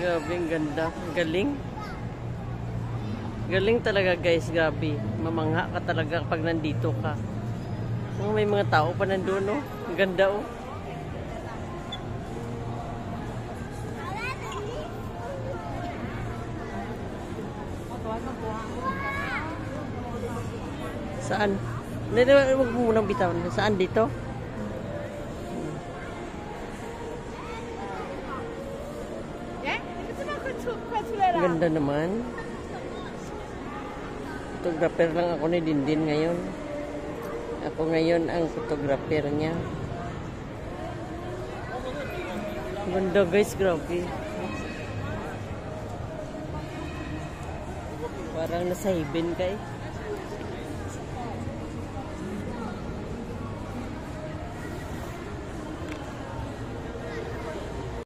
Grabe, ang ganda. Galing. Galing talaga guys, grabe. Mamangha ka talaga pag nandito ka. Oh, may mga tao pa nandun, no? Ang ganda, oh. Saan? Huwag mo munang bitawan. Saan dito? Ganda naman. Photographer lang ako ni Dindin ngayon. Ako ngayon ang photographer niya. Ganda guys, grabe. Parang nasa heaven kayo.